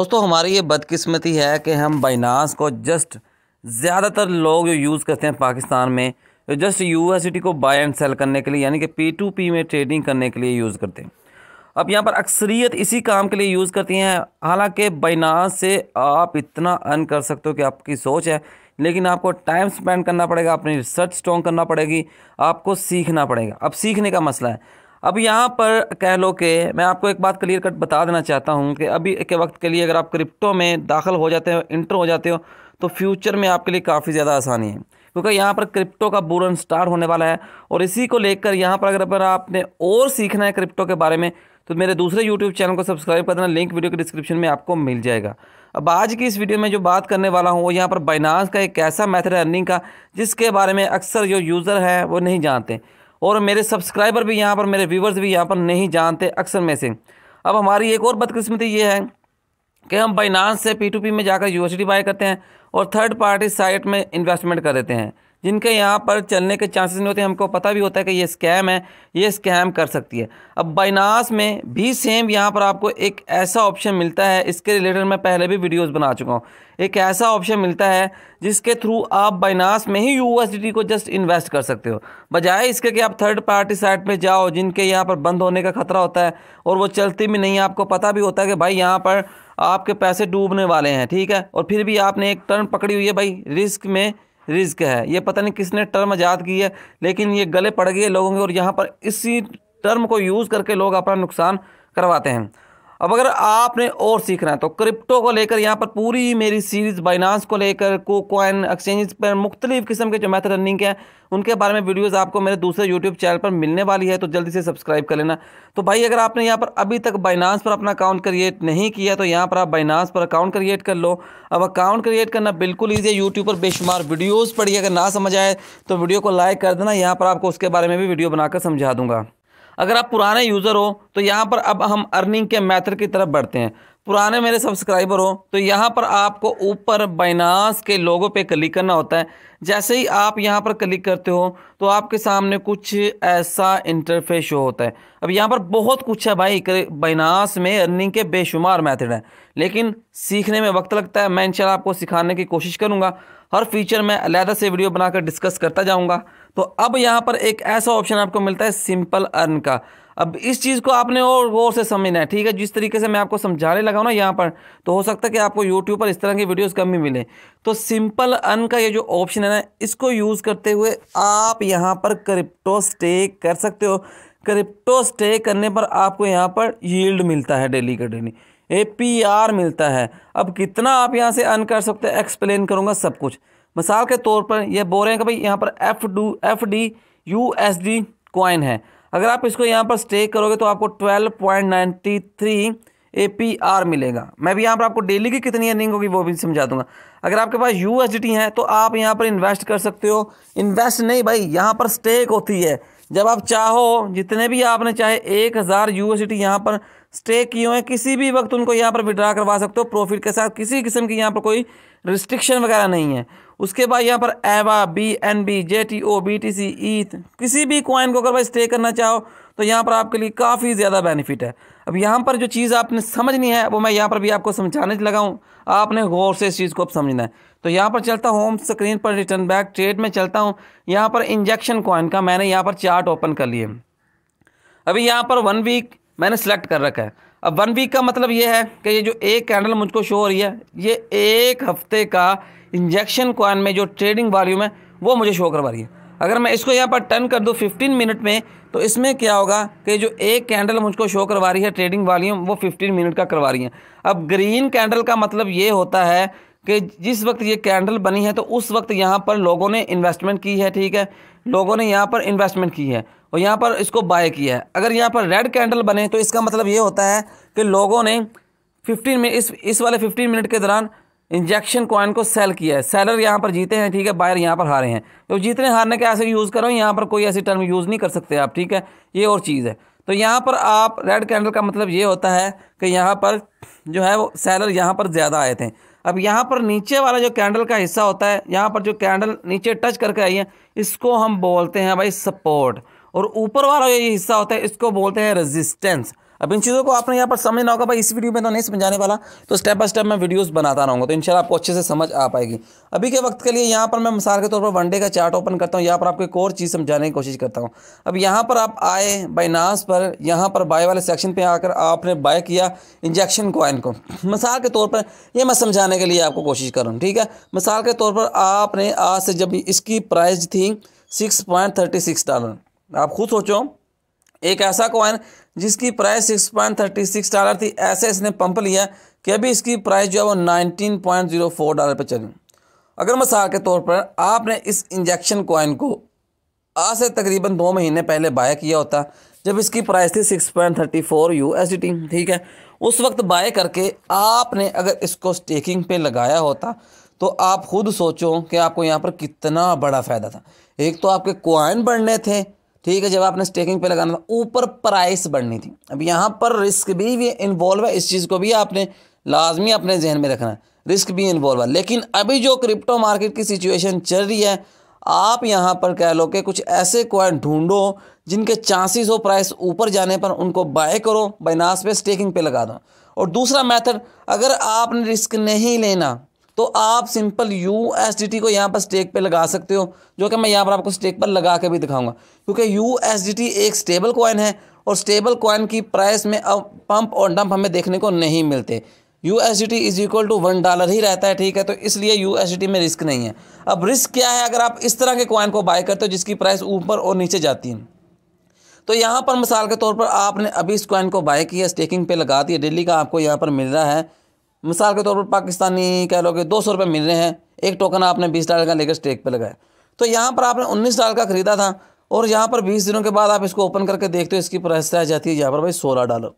दोस्तों हमारी ये बदकिस्मती है कि हम बाइनांस को जस्ट ज़्यादातर लोग जो यूज़ करते हैं पाकिस्तान में तो जस्ट यूएसडीटी को बाय एंड सेल करने के लिए यानी कि P2P में ट्रेडिंग करने के लिए यूज़ करते हैं। अब यहाँ पर अक्सरियत इसी काम के लिए यूज़ करती हैं। हालांकि बाइनांस से आप इतना अर्न कर सकते हो कि आपकी सोच है, लेकिन आपको टाइम स्पेंड करना पड़ेगा, अपनी रिसर्च स्ट्रॉन्ग करना पड़ेगी, आपको सीखना पड़ेगा। अब सीखने का मसला है। अब यहाँ पर कह लो कि मैं आपको एक बात क्लियर कट बता देना चाहता हूँ कि अभी के वक्त के लिए अगर आप क्रिप्टो में दाखिल हो जाते हो, इंटर हो जाते हो, तो फ्यूचर में आपके लिए काफ़ी ज़्यादा आसानी है, क्योंकि यहाँ पर क्रिप्टो का बुल रन स्टार्ट होने वाला है। और इसी को लेकर यहाँ पर अगर आपने और सीखना है क्रिप्टो के बारे में तो मेरे दूसरे यूट्यूब चैनल को सब्सक्राइब कर देना, लिंक वीडियो के डिस्क्रिप्शन में आपको मिल जाएगा। अब आज की इस वीडियो में जो बात करने वाला हूँ वो यहाँ पर बाइनांस का एक ऐसा मेथड है अर्निंग का जिसके बारे में अक्सर जो यूज़र हैं वो नहीं जानते, और मेरे सब्सक्राइबर भी यहाँ पर, मेरे व्यूवर्स भी यहाँ पर नहीं जानते अक्सर में से। अब हमारी एक और बदकिस्मती ये है कि हम बाइनांस से P2P में जाकर यूएसडी बाय करते हैं और थर्ड पार्टी साइट में इन्वेस्टमेंट कर देते हैं, जिनके यहाँ पर चलने के चांसेस नहीं होते। हमको पता भी होता है कि ये स्कैम है, ये स्कैम कर सकती है। अब बाइनांस में भी सेम यहाँ पर आपको एक ऐसा ऑप्शन मिलता है, इसके रिलेटेड मैं पहले भी वीडियोस बना चुका हूँ। एक ऐसा ऑप्शन मिलता है जिसके थ्रू आप बाइनांस में ही यूएसडीटी को जस्ट इन्वेस्ट कर सकते हो, बजाय इसके कि आप थर्ड पार्टी साइट में जाओ जिनके यहाँ पर बंद होने का खतरा होता है और वो चलती भी नहीं है। आपको पता भी होता है कि भाई यहाँ पर आपके पैसे डूबने वाले हैं, ठीक है, और फिर भी आपने एक टर्म पकड़ी हुई है। भाई रिस्क में रिस्क है, ये पता नहीं किसने टर्म आज़ाद की है, लेकिन ये गले पड़ गई है लोगों के, और यहाँ पर इसी टर्म को यूज़ करके लोग अपना नुकसान करवाते हैं। अब अगर आपने और सीखना है तो क्रिप्टो को लेकर यहाँ पर पूरी मेरी सीरीज़, बाइनांस को लेकर कॉइन एक्सचेंज पर मुख्तलिफ किस्म के जो मेथड अर्निंग के हैं उनके बारे में वीडियोस आपको मेरे दूसरे यूट्यूब चैनल पर मिलने वाली है, तो जल्दी से सब्सक्राइब कर लेना। तो भाई अगर आपने यहाँ पर अभी तक बाइनांस पर अपना अकाउंट क्रिएट नहीं किया तो यहाँ पर आप बाइनांस पर अकाउंट क्रिएट कर लो। अब अकाउंट क्रिएट करना बिल्कुल ईजी है, यूट्यूब पर बेशुमार वीडियोज़ पड़ी, अगर ना समझ आए तो वीडियो को लाइक कर देना, यहाँ पर आपको उसके बारे में भी वीडियो बनाकर समझा दूँगा। अगर आप पुराने यूज़र हो तो यहाँ पर अब हम अर्निंग के मेथड की तरफ बढ़ते हैं। पुराने मेरे सब्सक्राइबर हो तो यहाँ पर आपको ऊपर बाइनांस के लोगो पे क्लिक करना होता है। जैसे ही आप यहाँ पर क्लिक करते हो तो आपके सामने कुछ ऐसा इंटरफेस शो होता है। अब यहाँ पर बहुत कुछ है भाई, बाइनांस में अर्निंग के बेशुमार मेथड हैं, लेकिन सीखने में वक्त लगता है। मैं इंशाल्लाह आपको सिखाने की कोशिश करूँगा, हर फीचर में अलहदा से वीडियो बनाकर डिस्कस करता जाऊँगा। तो अब यहाँ पर एक ऐसा ऑप्शन आपको मिलता है सिंपल अर्न का। अब इस चीज़ को आपने और गौर से समझना है, ठीक है। जिस तरीके से मैं आपको समझाने लगा हूँ ना यहाँ पर, तो हो सकता है कि आपको यूट्यूब पर इस तरह की वीडियोस कम ही मिले। तो सिंपल अर्न का ये जो ऑप्शन है ना, इसको यूज़ करते हुए आप यहाँ पर क्रिप्टो स्टेक कर सकते हो। क्रिप्टो स्टेक करने पर आपको यहाँ पर यील्ड मिलता है, डेली का डेली APR मिलता है। अब कितना आप यहाँ से अर्न कर सकते हैं एक्सप्लेन करूँगा सब कुछ। मिसाल के तौर पर ये बोल रहे हैं कि भाई यहाँ पर FD USD कॉइन है, अगर आप इसको यहाँ पर स्टेक करोगे तो आपको 12.93 APR मिलेगा। मैं भी यहाँ पर आपको डेली की कितनी अर्निंग होगी वो भी समझा दूंगा। अगर आपके पास USDT है तो आप यहाँ पर इन्वेस्ट कर सकते हो। इन्वेस्ट नहीं भाई, यहाँ पर स्टेक होती है। जब आप चाहो, जितने भी आपने चाहे 1000 USDT यहाँ पर स्टेक किए हुए हैं, किसी भी वक्त उनको यहाँ पर विड्रा करवा सकते हो प्रॉफिट के साथ। किसी किस्म की यहाँ पर कोई रिस्ट्रिक्शन वगैरह नहीं है। उसके बाद यहाँ पर एवा, BNB, JTO, BTC, ETH, किसी भी कॉइन को अगर भाई स्टे करना चाहो तो यहाँ पर आपके लिए काफ़ी ज़्यादा बेनिफिट है। अब यहाँ पर जो चीज़ आपने समझनी है वो मैं यहाँ पर भी आपको समझाने लगा हूँ, आपने गौर से इस चीज़ को अब समझना है। तो यहाँ पर चलता हूँ होम स्क्रीन पर, रिटर्न बैक ट्रेड में चलता हूँ। यहाँ पर इंजेक्शन कॉइन का मैंने यहाँ पर चार्ट ओपन कर लिए। अभी यहाँ पर 1 वीक मैंने सेलेक्ट कर रखा है। अब 1 वीक का मतलब ये है कि ये जो एक कैंडल मुझको शो हो रही है, ये एक हफ्ते का इंजेक्शन कॉइन में जो ट्रेडिंग वॉल्यूम है वो मुझे शो करवा रही है। अगर मैं इसको यहाँ पर टर्न कर दूँ 15 मिनट में, तो इसमें क्या होगा कि जो एक कैंडल मुझको शो करवा रही है ट्रेडिंग वॉल्यूम, वो 15 मिनट का करवा रही है। अब ग्रीन कैंडल का मतलब ये होता है कि जिस वक्त ये कैंडल बनी है तो उस वक्त यहाँ पर लोगों ने इन्वेस्टमेंट की है, ठीक है, लोगों ने यहाँ पर इन्वेस्टमेंट की है और यहाँ पर इसको बाय किया है। अगर यहाँ पर रेड कैंडल बने तो इसका मतलब ये होता है कि लोगों ने 15 मिनट, इस वाले 15 मिनट के दौरान इंजेक्शन कॉइन को सेल किया है। सेलर यहाँ पर जीते हैं, ठीक है, बायर यहाँ पर हारे हैं। तो जीतने हारने के ऐसे यूज़ करो, यहाँ पर कोई ऐसी टर्म यूज़ नहीं कर सकते आप, ठीक है, ये और चीज़ है। तो यहाँ पर आप रेड कैंडल का मतलब ये होता है कि यहाँ पर जो है वो सेलर यहाँ पर ज़्यादा आए थे। अब यहाँ पर नीचे वाला जो कैंडल का हिस्सा होता है, यहाँ पर जो कैंडल नीचे टच करके आई है, इसको हम बोलते हैं भाई सपोर्ट, और ऊपर वाला ये हिस्सा होता है इसको बोलते हैं रेजिस्टेंस। अब इन चीज़ों को आपने यहाँ पर समझना होगा भाई, इस वीडियो में तो नहीं समझाने वाला, तो स्टेप बाय स्टेप मैं वीडियोस बनाता रहूँगा, तो इंशाल्लाह आपको अच्छे से समझ आ पाएगी। अभी के वक्त के लिए यहाँ पर मैं मिसाल के तौर पर वनडे का चार्ट ओपन करता हूँ, यहाँ पर आपको एक और चीज़ समझाने की कोशिश करता हूँ। अब यहाँ पर आप आए बाइनांस पर, यहाँ पर बाय वाले सेक्शन पर आकर आपने बाय किया इंजेक्शन कॉइन को। मिसाल के तौर पर ये मैं समझाने के लिए आपको कोशिश कर रहा हूँ, ठीक है। मिसाल के तौर पर आपने आज से जब इसकी प्राइस थी $6.36, आप खुद सोचो एक ऐसा कॉइन जिसकी प्राइस $6.36 थी, ऐसे इसने पंप लिया कि अभी इसकी प्राइस जो है वो $19.04 पे चली। अगर मिसाल के तौर पर आपने इस इंजेक्शन कॉइन को आज से तकरीबन 2 महीने पहले बाय किया होता, जब इसकी प्राइस थी $6.34 ठीक है, उस वक्त बाय करके आपने अगर इसको स्टेकिंग पे लगाया होता तो आप खुद सोचो कि आपको यहाँ पर कितना बड़ा फ़ायदा था। एक तो आपके कॉइन बढ़ने थे, ठीक है, जब आपने स्टेकिंग पे लगाना था, ऊपर प्राइस बढ़नी थी। अब यहाँ पर रिस्क भी इन्वॉल्व है, इस चीज़ को भी आपने लाजमी अपने जहन में रखना है, रिस्क भी इन्वॉल्व है। लेकिन अभी जो क्रिप्टो मार्केट की सिचुएशन चल रही है, आप यहाँ पर कह लो कि कुछ ऐसे कॉइन ढूंढो जिनके चांसेस हो प्राइस ऊपर जाने पर, उनको बाय करो, बाइनांस पे स्टेकिंग पे लगा दो। और दूसरा मेथड, अगर आपने रिस्क नहीं लेना तो आप सिंपल USDT को यहाँ पर स्टेक पे लगा सकते हो, जो कि मैं यहाँ पर आपको स्टेक पर लगा के भी दिखाऊंगा, क्योंकि USDT एक स्टेबल कॉइन है और स्टेबल कॉइन की प्राइस में अब पंप और डंप हमें देखने को नहीं मिलते। USDT इज इक्वल टू $1 ही रहता है, ठीक है, तो इसलिए USDT में रिस्क नहीं है। अब रिस्क क्या है, अगर आप इस तरह के कॉइन को बाय करते हो जिसकी प्राइस ऊपर और नीचे जाती है, तो यहाँ पर मिसाल के तौर पर आपने अभी इस कॉइन को बाय किया, स्टेकिंग पे लगा दिया, डेली का आपको यहाँ पर मिल रहा है, मिसाल के तौर पर पाकिस्तानी कह लो कि $200 मिल रहे हैं, एक टोकन आपने $20 का लेकर स्टेक पे लगाया। तो यहाँ पर आपने $19 का ख़रीदा था और यहाँ पर 20 दिनों के बाद आप इसको ओपन करके देखते हो, इसकी प्राइस रह जाती है यहाँ पर भाई $16।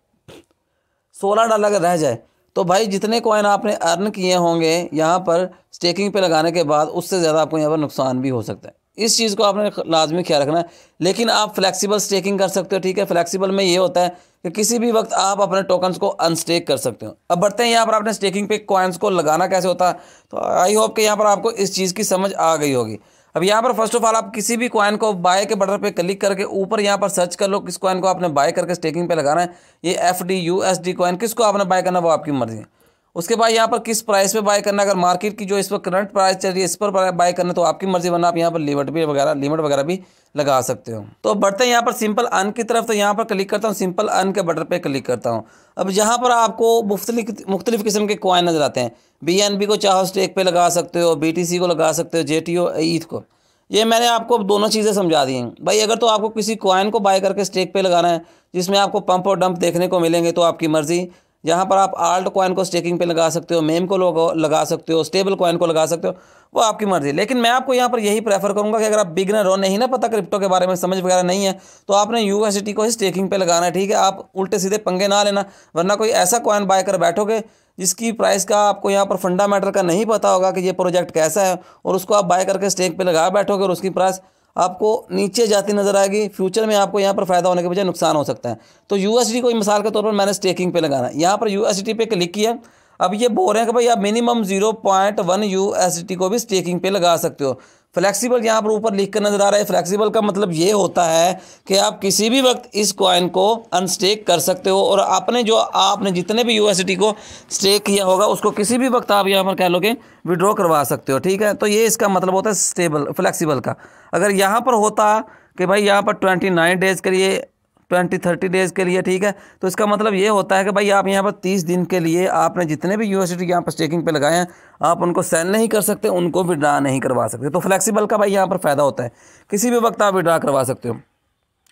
$16 अगर रह जाए तो भाई जितने कॉइन आपने अर्न किए होंगे यहाँ पर स्टेकिंग पे लगाने के बाद, उससे ज़्यादा आपको यहाँ पर नुकसान भी हो सकता है। इस चीज़ को आपने लाजमी ख्याल रखना है। लेकिन आप फ्लेक्सिबल स्टेकिंग कर सकते हो, ठीक है। फ्लेक्सिबल में ये होता है कि किसी भी वक्त आप अपने टोकन्स को अनस्टेक कर सकते हो। अब बढ़ते हैं यहाँ पर आपने स्टेकिंग पे कॉइन्स को लगाना कैसे होता है, तो आई होप कि यहाँ पर आपको इस चीज़ की समझ आ गई होगी। अब यहाँ पर फर्स्ट ऑफ ऑल आप किसी भी कॉइन को बाय के बटन पे क्लिक करके ऊपर यहाँ पर सर्च कर लो किस कॉइन को आपने बाय करके स्टेकिंग पे लगाना है। ये FD USD कॉइन किसको आपने बाय करना है वो आपकी मर्जी है। उसके बाद यहाँ पर किस प्राइस पे बाय करना है, अगर मार्केट की जो इस पर करंट प्राइस चल रही है इस पर बाय करना तो आपकी मर्जी, वरना आप यहाँ पर लिमिट वगैरह भी लगा सकते हो। तो बढ़ते हैं यहाँ पर सिंपल अर्न की तरफ, तो यहाँ पर क्लिक करता हूँ, सिंपल अर्न के बटन पे क्लिक करता हूँ। अब यहाँ पर आपको मुख्तलिफ किस्म के कॉइन नजर आते हैं। BNB को चाहो स्टेक पे लगा सकते हो, BTC को लगा सकते हो, JTO ETH को। ये मैंने आपको दोनों चीज़ें समझा दी हैं भाई। अगर तो आपको किसी कॉइन को बाय करके स्टेक पे लगाना है जिसमें आपको पंप और डंप देखने को मिलेंगे तो आपकी मर्जी। यहाँ पर आप आल्ट कॉइन को स्टेकिंग पे लगा सकते हो, मेम को लगा सकते हो, स्टेबल कॉइन को लगा सकते हो, वो आपकी मर्जी। लेकिन मैं आपको यहाँ पर यही प्रेफर करूँगा कि अगर आप बिगनर हो, नहीं ना पता क्रिप्टो के बारे में, समझ वगैरह नहीं है, तो आपने USDT को ही स्टेकिंग पे लगाना है, ठीक है। आप उल्टे सीधे पंगे ना लेना, वरना कोई ऐसा कॉइन बाय कर बैठोगे जिसकी प्राइस का आपको यहाँ पर फंडामेंटल का नहीं पता होगा कि ये प्रोजेक्ट कैसा है, और उसको आप बाय करके स्टेक पे लगा बैठोगे और उसकी प्राइस आपको नीचे जाती नजर आएगी। फ्यूचर में आपको यहाँ पर फायदा होने के बजाय नुकसान हो सकता है। तो USDT को मिसाल के तौर पर मैंने स्टेकिंग पे लगाना है, यहाँ पर USDT पे क्लिक किया। अब ये बोल रहे हैं कि भाई आप मिनिमम 0.1 USDT को भी स्टेकिंग पे लगा सकते हो। फ्लेक्सिबल यहाँ पर ऊपर लिख कर नजर आ रहा है। फ्लेक्सिबल का मतलब ये होता है कि आप किसी भी वक्त इस कॉइन को अनस्टेक कर सकते हो और आपने जितने भी USDT को स्टेक किया होगा उसको किसी भी वक्त आप यहाँ पर कह लो कि विड्रॉ करवा सकते हो, ठीक है। तो ये इसका मतलब होता है फ्लेक्सिबल का। अगर यहाँ पर होता कि भाई यहाँ पर 29 डेज़ के लिए, 30 डेज़ के लिए, ठीक है, तो इसका मतलब ये होता है कि भाई आप यहाँ पर 30 दिन के लिए आपने जितने भी USDT यहाँ पर स्टेकिंग पे लगाए हैं आप उनको सेल नहीं कर सकते, उनको विड्रा नहीं करवा सकते। तो फ्लेक्सिबल का भाई यहाँ पर फ़ायदा होता है, किसी भी वक्त आप विड्रा करवा सकते हो।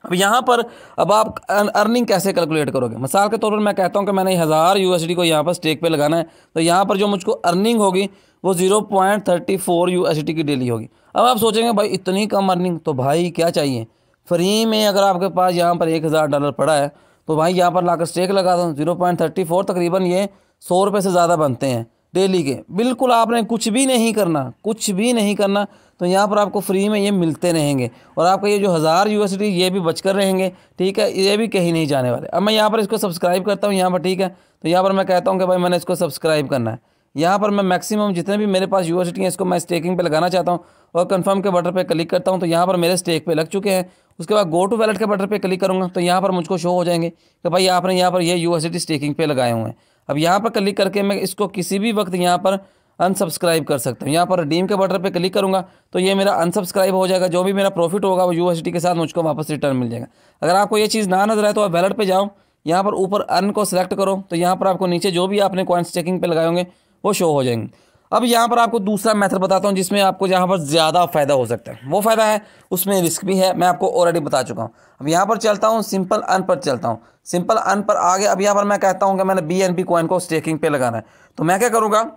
अब यहाँ पर अब आप अर्निंग कैसे कैलकुलेट करोगे। मिसाल के तौर पर मैं कहता हूँ कि मैंने 1000 USDT को यहाँ पर स्टेक पे लगाना है, तो यहाँ पर जो मुझको अर्निंग होगी वो 0.34 USDT की डेली होगी। अब आप सोचेंगे भाई इतनी कम अर्निंग, तो भाई क्या चाहिए, फ्री में अगर आपके पास यहाँ पर $1000 पड़ा है तो भाई यहाँ पर लाकर स्टेक लगा दो। 0.34 तकरीबन ये ₹100 से ज़्यादा बनते हैं डेली के। बिल्कुल आपने कुछ भी नहीं करना, तो यहाँ पर आपको फ्री में ये मिलते रहेंगे और आपका ये जो 1000 USDT ये भी बचकर रहेंगे, ठीक है, ये भी कहीं नहीं जाने वाले। अब मैं यहाँ पर इसको सब्सक्राइब करता हूँ यहाँ पर, ठीक है, तो यहाँ पर मैं कहता हूँ कि भाई मैंने इसको सब्सक्राइब करना है। यहाँ पर मैं मैक्सिमम जितने भी मेरे पास USDT हैं इसको मैं स्टेकिंग पे लगाना चाहता हूँ और कंफर्म के बटन पे क्लिक करता हूँ तो यहाँ पर मेरे स्टेक पे लग चुके हैं। उसके बाद गो टू वैलेट के बटन पे क्लिक करूँगा तो यहाँ पर मुझको शो हो जाएंगे कि भाई आपने यहाँ पर ये यूएसडीटी स्टेकिंग पे लगाए हुए हैं। अब यहाँ पर क्लिक करके मैं इसको किसी भी वक्त यहाँ पर अनसब्सक्राइब कर सकता हूँ। यहाँ पर रिडीम के बटन पे क्लिक करूँगा तो ये मेरा अनसब्सक्राइब हो जाएगा। जो भी मेरा प्रॉफिट होगा वो यूएसडीटी के साथ मुझको वापस रिटर्न मिल जाएगा। अगर आपको ये चीज़ ना नजर आए तो आप वैलेट पे जाओ, यहाँ पर ऊपर अर्न को सिलेक्ट करो तो यहाँ पर आपको नीचे जो भी आपने कॉइन स्टेकिंग पे लगाए होंगे वो शो हो जाएंगे। अब यहाँ पर आपको दूसरा मेथड बताता हूँ जिसमें आपको यहाँ पर ज़्यादा फ़ायदा हो सकता है। वो फ़ायदा है, उसमें रिस्क भी है, मैं आपको ऑलरेडी बता चुका हूँ। अब यहाँ पर चलता हूँ, सिंपल अर्न पर चलता हूँ। सिंपल अर्न पर आगे अब यहाँ पर मैं कहता हूँ कि मैंने BNB कॉइन को स्टेकिंग पे लगाना है तो मैं क्या करूँगा,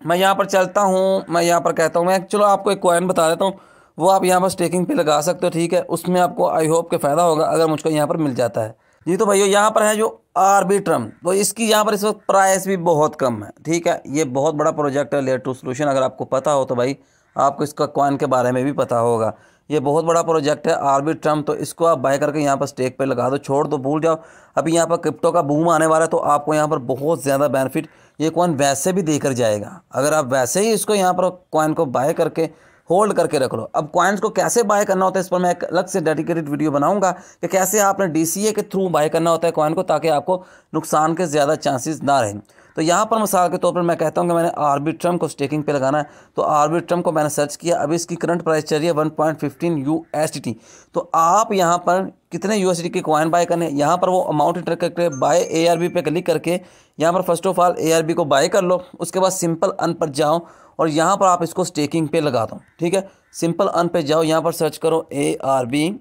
मैं यहाँ पर चलता हूँ, मैं यहाँ पर कहता हूँ, मैं चलो आपको एक कॉइन बता देता हूँ, वो आप यहाँ पर स्टेकिंग पे लगा सकते हो। ठीक है, उसमें आपको आई होप के फ़ायदा होगा अगर मुझको यहाँ पर मिल जाता है जी। तो भाइयों यहाँ पर है जो आर्बिट्रम, तो इसकी यहाँ पर इस वक्त प्राइस भी बहुत कम है। ठीक है, ये बहुत बड़ा प्रोजेक्ट है लेयर 2 सोल्यूशन। अगर आपको पता हो तो भाई आपको इसका कॉइन के बारे में भी पता होगा। ये बहुत बड़ा प्रोजेक्ट है आर्बिट्रम, तो इसको आप बाय करके यहाँ पर स्टेक पे लगा दो, छोड़ दो, भूल जाओ। अभी यहाँ पर क्रिप्टो का बूम आने वाला है तो आपको यहाँ पर बहुत ज़्यादा बेनिफिट ये कॉइन वैसे भी देकर जाएगा। अगर आप वैसे ही इसको यहाँ पर कॉइन को बाय करके होल्ड करके रख लो। अब कॉइन्स को कैसे बाय करना होता है इस पर मैं एक अलग से डेडिकेटेड वीडियो बनाऊंगा कि कैसे आपने DCA के थ्रू बाय करना होता है कॉइन को, ताकि आपको नुकसान के ज़्यादा चांसेस ना रहें। तो यहाँ पर मिसाल के तौर पर मैं कहता हूँ कि मैंने आर्बिट्रम को स्टेकिंग पे लगाना है तो आर्बिट्रम को मैंने सर्च किया। अभी इसकी करंट प्राइस चल रही है 1.15 USDT। तो आप यहाँ पर कितने USDT के कॉइन बाय करने, यहाँ पर वो अमाउंट इंटर करके बाय ARB पे क्लिक करके यहाँ पर फर्स्ट ऑफ ऑल ARB को बाय कर लो। उसके बाद सिंपल अर्न पर जाओ और यहाँ पर आप इसको स्टेकिंग पे लगा दो। ठीक है, सिंपल अर्न पे जाओ, यहाँ पर सर्च करो ARB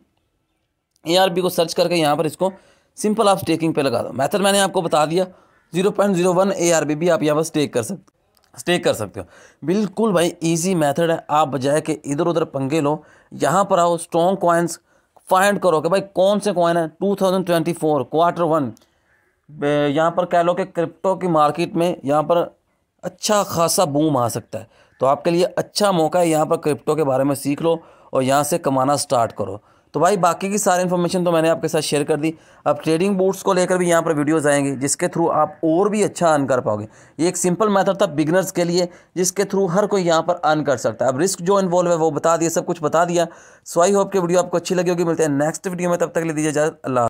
को सर्च करके यहाँ पर इसको सिंपल आप स्टेकिंग पे लगा दो। मेथड मैंने आपको बता दिया, 0.01 ARB भी आप यहाँ पर स्टेक कर सकते हो। बिल्कुल भाई इजी मेथड है। आप बजाय के इधर उधर पंगे लो, यहाँ पर आओ, स्ट्रॉन्ग कॉइन्स फाइंड करो कि भाई कौन से कॉइन है 2024 Q1। यहाँ पर कह लो कि क्रिप्टो की मार्केट में यहाँ पर अच्छा खासा बूम आ सकता है, तो आपके लिए अच्छा मौका है। यहाँ पर क्रिप्टो के बारे में सीख लो और यहाँ से कमाना स्टार्ट करो। तो भाई बाकी की सारी इन्फॉर्मेशन तो मैंने आपके साथ शेयर कर दी। अब ट्रेडिंग बूट्स को लेकर भी यहाँ पर वीडियोस आएंगी जिसके थ्रू आप और भी अच्छा अर्न कर पाओगे। ये एक सिंपल मेथड था बिगिनर्स के लिए जिसके थ्रू हर कोई यहाँ पर अर्न कर सकता है। अब रिस्क जो इन्वॉल्व है वो बता दिया, सब कुछ बता दिया। सो आई होप कि वीडियो आपको अच्छी लगी होगी। मिलते हैं नेक्स्ट वीडियो में, तब तक ले दीजिए इजाज़त। अल्लाह।